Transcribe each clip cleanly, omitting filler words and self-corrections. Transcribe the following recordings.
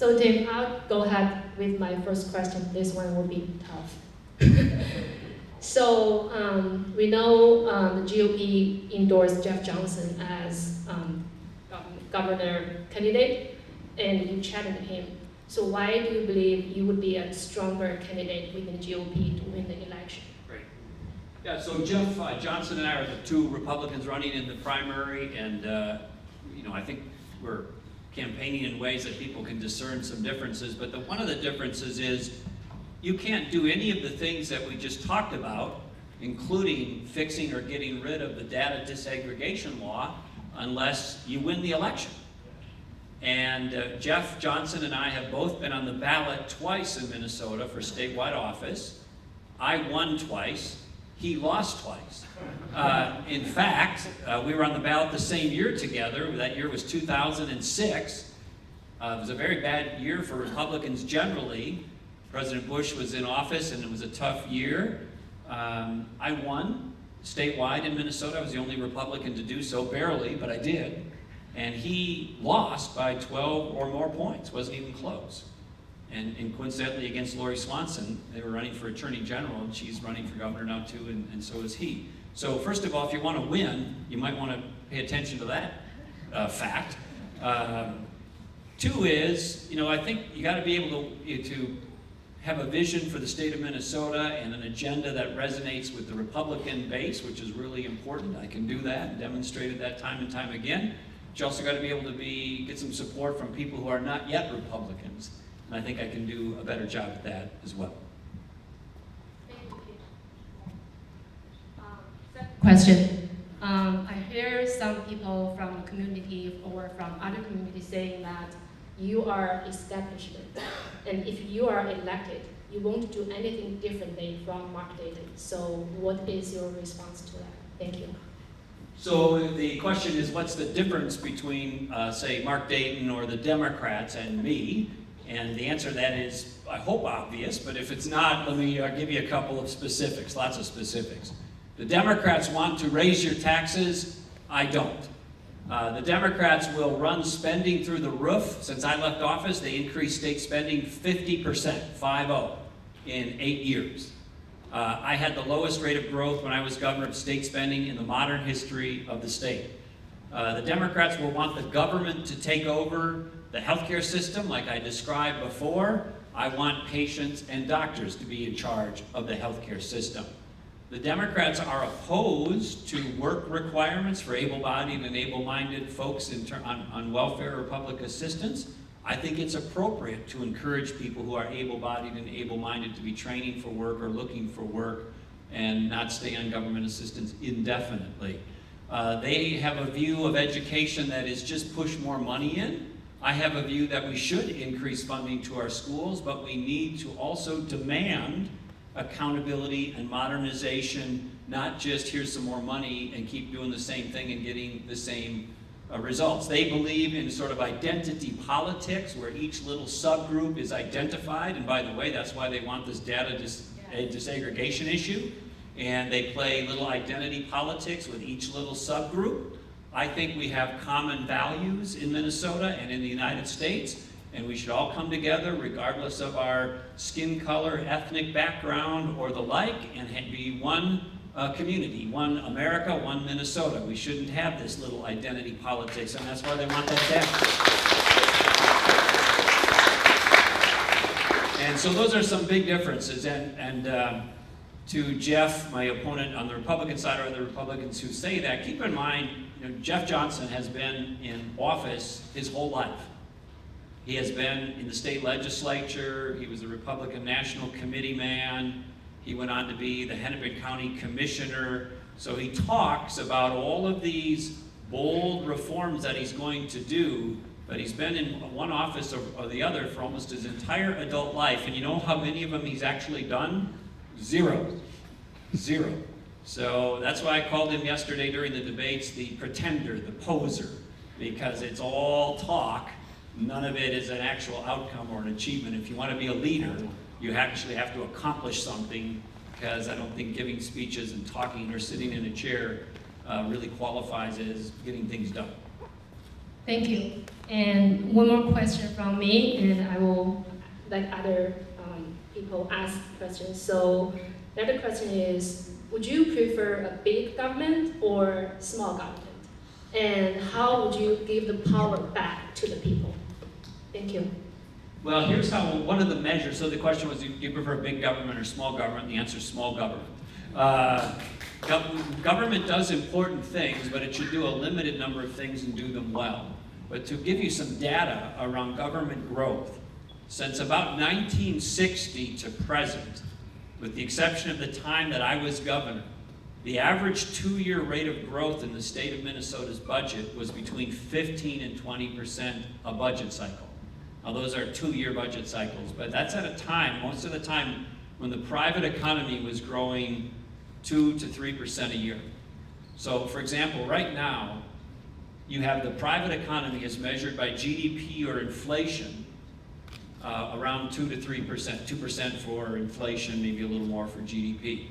So Tim, I'll go ahead with my first question. This one will be tough. So we know the GOP endorsed Jeff Johnson as governor candidate, and you challenged him. So why do you believe you would be a stronger candidate within GOP to win the election? Great. Yeah, so Jeff Johnson and I are the two Republicans running in the primary, and I think we're campaigning in ways that people can discern some differences, but one of the differences is you can't do any of the things that we just talked about, including fixing or getting rid of the data disaggregation law, unless you win the election. And Jeff Johnson and I have both been on the ballot twice in Minnesota for statewide office. I won twice. He lost twice. In fact, we were on the ballot the same year together. That year was 2006. It was a very bad year for Republicans generally. President Bush was in office, and it was a tough year. I won statewide in Minnesota. I was the only Republican to do so, barely, but I did. And he lost by 12 or more points. Wasn't even close. And coincidentally, against Lori Swanson, they were running for Attorney General, and she's running for governor now too, and so is he. So first of all, if you want to win, you might want to pay attention to that fact. Two is, I think you got to be able to have a vision for the state of Minnesota and an agenda that resonates with the Republican base, which is really important. I can do that and demonstrated that time and time again. But you also got to be able to get some support from people who are not yet Republicans. And I think I can do a better job at that as well. Question. I hear some people from the community or from other communities saying that you are establishment, and if you are elected, you won't do anything differently from Mark Dayton. So what is your response to that? Thank you. So the question is, what's the difference between, say, Mark Dayton or the Democrats and me? And the answer to that is, I hope, obvious, but if it's not, let me give you a couple of specifics, lots of specifics. The Democrats want to raise your taxes. I don't. The Democrats will run spending through the roof. Since I left office, they increased state spending 50%, 5-0, in 8 years. I had the lowest rate of growth when I was governor of state spending in the modern history of the state. The Democrats will want the government to take over the healthcare system like I described before. I want patients and doctors to be in charge of the healthcare system. The Democrats are opposed to work requirements for able-bodied and able-minded folks on welfare or public assistance. I think it's appropriate to encourage people who are able-bodied and able-minded to be training for work or looking for work and not stay on government assistance indefinitely. They have a view of education that is just push more money in. I have a view that we should increase funding to our schools, but we need to also demand accountability and modernization, not just here's some more money and keep doing the same thing and getting the same results. They believe in sort of identity politics where each little subgroup is identified, and by the way, that's why they want this data disaggregation issue, and they play little identity politics with each little subgroup. I think we have common values in Minnesota and in the United States, and we should all come together regardless of our skin color, ethnic background, or the like, and be one community, one America, one Minnesota. We shouldn't have this little identity politics, and that's why they want that down. And so those are some big differences, and to Jeff, my opponent on the Republican side, or the Republicans who say that, keep in mind, Jeff Johnson has been in office his whole life. He has been in the state legislature. He was a Republican National Committee man. He went on to be the Hennepin County Commissioner. So he talks about all of these bold reforms that he's going to do, but he's been in one office or the other for almost his entire adult life. And you know how many of them he's actually done? Zero. So that's why I called him yesterday during the debates the pretender, the poser, because it's all talk. None of it is an actual outcome or an achievement. If you want to be a leader, you actually have to accomplish something, because I don't think giving speeches and talking or sitting in a chair really qualifies as getting things done. Thank you. And one more question from me, and I will let other people ask questions. So the other question is, would you prefer a big government or small government? And how would you give the power back to the people? Thank you. Well, here's how one of the measures, so the question was, do you prefer big government or small government? And the answer is small government. Government does important things, but it should do a limited number of things and do them well. But to give you some data around government growth, since about 1960 to present, with the exception of the time that I was governor, the average 2-year rate of growth in the state of Minnesota's budget was between 15 and 20% a budget cycle. Now those are 2-year budget cycles, but that's at a time, most of the time, when the private economy was growing 2 to 3% a year. So for example, right now, you have the private economy as measured by GDP or inflation, around 2 to 3%, 2% for inflation, maybe a little more for GDP.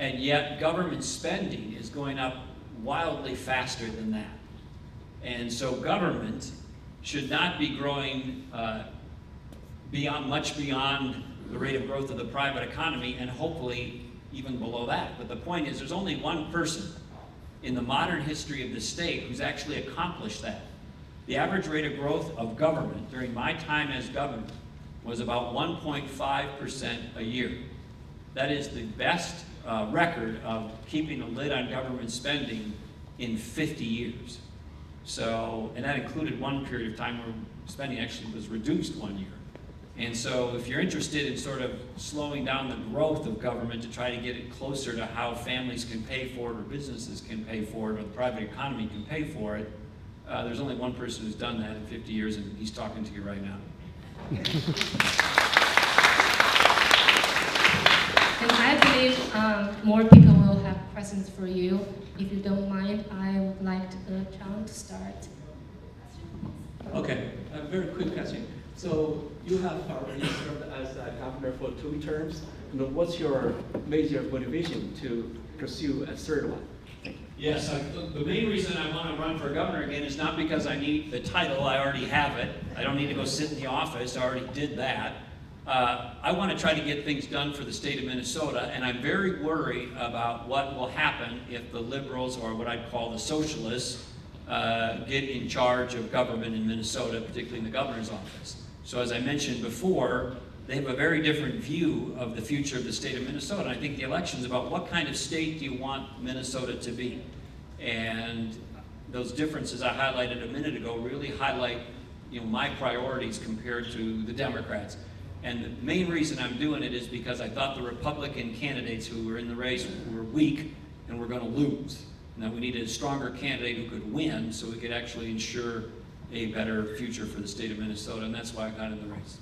And yet government spending is going up wildly faster than that. And so government should not be growing much beyond the rate of growth of the private economy, and hopefully even below that. But the point is, there's only one person in the modern history of the state who's actually accomplished that. The average rate of growth of government during my time as governor was about 1.5% a year. That is the best record of keeping a lid on government spending in 50 years. So, and that included one period of time where spending actually was reduced 1 year. And so if you're interested in sort of slowing down the growth of government to try to get it closer to how families can pay for it or businesses can pay for it or the private economy can pay for it, there's only one person who's done that in 50 years, and he's talking to you right now. And I believe more people will have questions for you. If you don't mind, I would like John to start. Okay, a very quick question. So you have already served as a governor for 2 terms. What's your major motivation to pursue a third one? Thank you. Yes, the main reason I want to run for governor again is not because I need the title, I already have it. I don't need to go sit in the office, I already did that. I want to try to get things done for the state of Minnesota, and I'm very worried about what will happen if the liberals, or what I'd call the socialists, get in charge of government in Minnesota, particularly in the governor's office. So as I mentioned before, they have a very different view of the future of the state of Minnesota. I think the election is about what kind of state do you want Minnesota to be? And those differences I highlighted a minute ago really highlight, my priorities compared to the Democrats. And the main reason I'm doing it is because I thought the Republican candidates who were in the race were weak and were going to lose. Now we needed a stronger candidate who could win so we could actually ensure a better future for the state of Minnesota, and that's why I got in the race.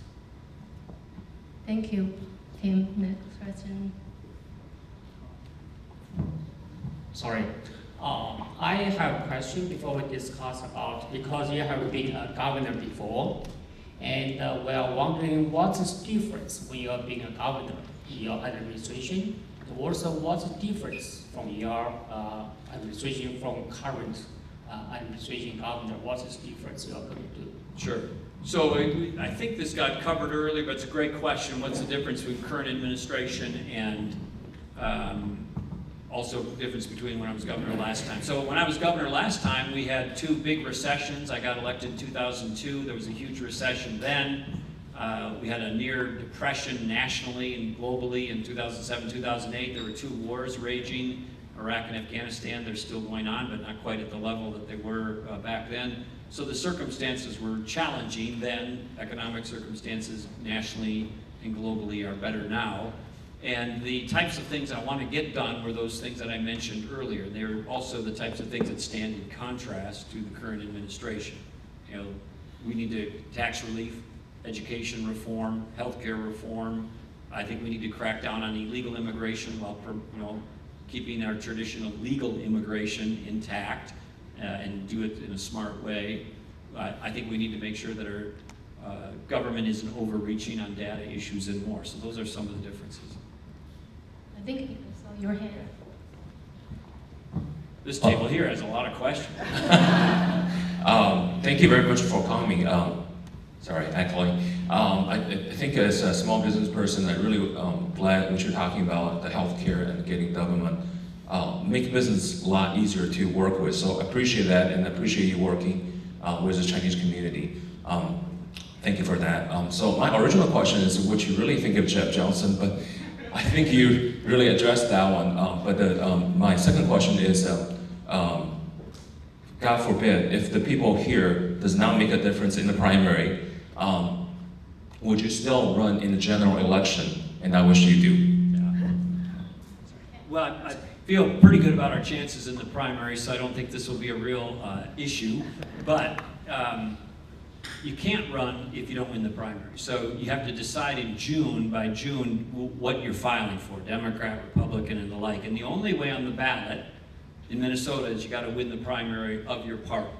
Thank you. Tim, next question. Sorry. I have a question before we discuss about, because you have been a governor before, and we are wondering what's the difference when you're being a governor in your administration, and also what's the difference from your administration from current administration governor? What's the difference you are going to do? Sure. So I think this got covered earlier, but it's a great question. What's the difference between current administration and also the difference between when I was governor last time? So when I was governor last time, we had 2 big recessions. I got elected in 2002. There was a huge recession then. We had a near depression nationally and globally in 2007, 2008. There were 2 wars raging, Iraq and Afghanistan. They're still going on, but not quite at the level that they were back then. So the circumstances were challenging then. Economic circumstances nationally and globally are better now. And the types of things I want to get done were those things that I mentioned earlier. They're also the types of things that stand in contrast to the current administration. We need to tax relief, education reform, healthcare reform. I think we need to crack down on illegal immigration while keeping our traditional legal immigration intact and do it in a smart way. I think we need to make sure that our government isn't overreaching on data issues and more. So those are some of the differences. I think I saw your hand. This table here has a lot of questions. Thank you very much for coming. Sorry, echoing. I think as a small business person, I'm really glad what you're talking about, the healthcare and getting government, make business a lot easier to work with. So I appreciate that, and I appreciate you working with the Chinese community. Thank you for that. So my original question is what you really think of Jeff Johnson, but I think you really addressed that one. My second question is, God forbid, if the people here does not make a difference in the primary, would you still run in the general election? And I wish you do. Well, I feel pretty good about our chances in the primary, so I don't think this will be a real issue. But you can't run if you don't win the primary. So you have to decide in June, by June, what you're filing for, Democrat, Republican, and the like. And the only way on the ballot in Minnesota is you got to win the primary of your party.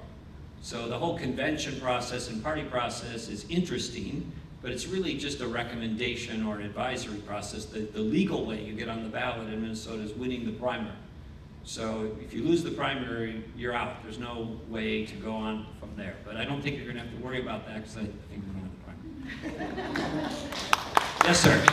So the whole convention process and party process is interesting, but it's really just a recommendation or an advisory process. The legal way you get on the ballot in Minnesota is winning the primary. So if you lose the primary, you're out. There's no way to go on from there. But I don't think you're going to have to worry about that because I think we're going to have the primary. Yes, sir.